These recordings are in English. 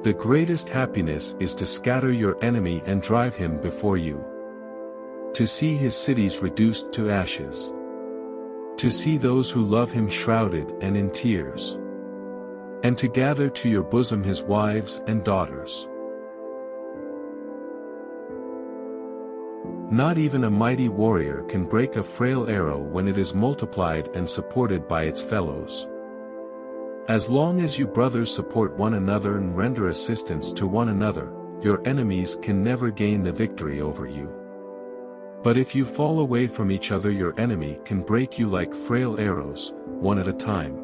The greatest happiness is to scatter your enemy and drive him before you. To see his cities reduced to ashes. To see those who love him shrouded and in tears. And to gather to your bosom his wives and daughters. Not even a mighty warrior can break a frail arrow when it is multiplied and supported by its fellows. As long as you brothers support one another and render assistance to one another, your enemies can never gain the victory over you. But if you fall away from each other, your enemy can break you like frail arrows, one at a time.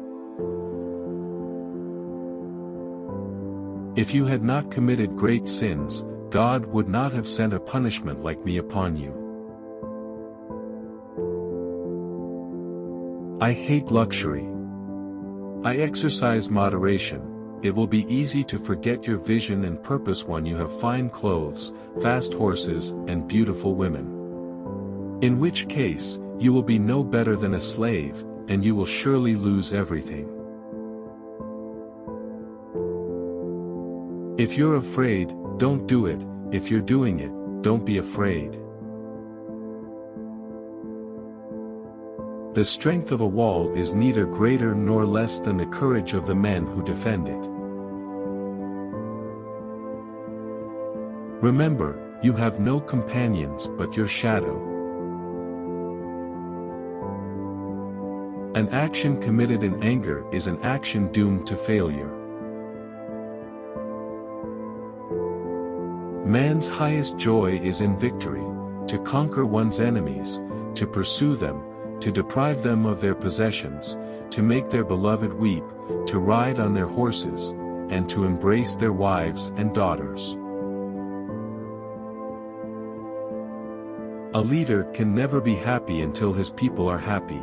If you had not committed great sins, God would not have sent a punishment like me upon you. I hate luxury. I exercise moderation. It will be easy to forget your vision and purpose when you have fine clothes, fast horses, and beautiful women. In which case, you will be no better than a slave, and you will surely lose everything. If you're afraid, don't do it. If you're doing it, don't be afraid. The strength of a wall is neither greater nor less than the courage of the men who defend it. Remember, you have no companions but your shadow. An action committed in anger is an action doomed to failure. Man's highest joy is in victory, to conquer one's enemies, to pursue them, to deprive them of their possessions, to make their beloved weep, to ride on their horses, and to embrace their wives and daughters. A leader can never be happy until his people are happy.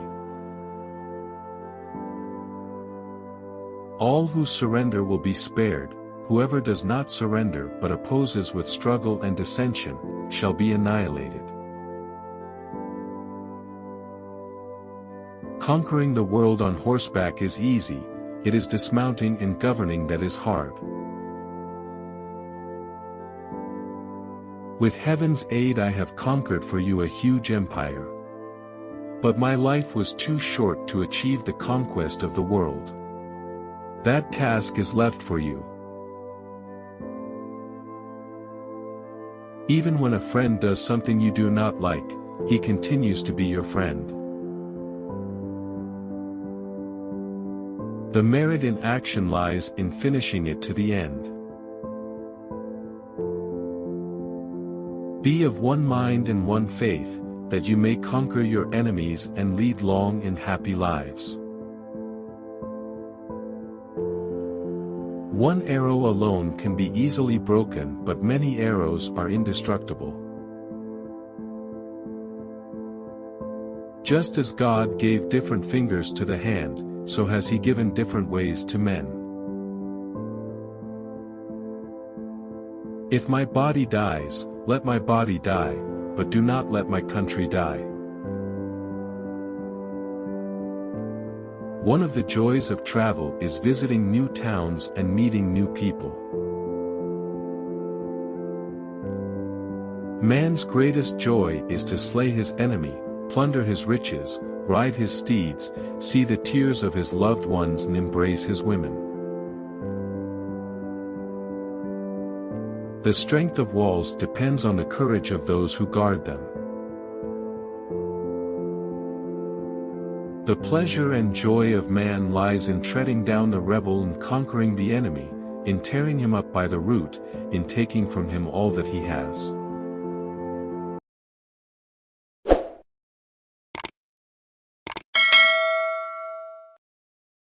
All who surrender will be spared. Whoever does not surrender but opposes with struggle and dissension, shall be annihilated. Conquering the world on horseback is easy, it is dismounting and governing that is hard. With heaven's aid I have conquered for you a huge empire. But my life was too short to achieve the conquest of the world. That task is left for you. Even when a friend does something you do not like, he continues to be your friend. The merit in action lies in finishing it to the end. Be of one mind and one faith, that you may conquer your enemies and lead long and happy lives. One arrow alone can be easily broken, but many arrows are indestructible. Just as God gave different fingers to the hand, so has He given different ways to men. If my body dies, let my body die, but do not let my country die. One of the joys of travel is visiting new towns and meeting new people. Man's greatest joy is to slay his enemy, plunder his riches, ride his steeds, see the tears of his loved ones and embrace his women. The strength of walls depends on the courage of those who guard them. The pleasure and joy of man lies in treading down the rebel and conquering the enemy, in tearing him up by the root, in taking from him all that he has.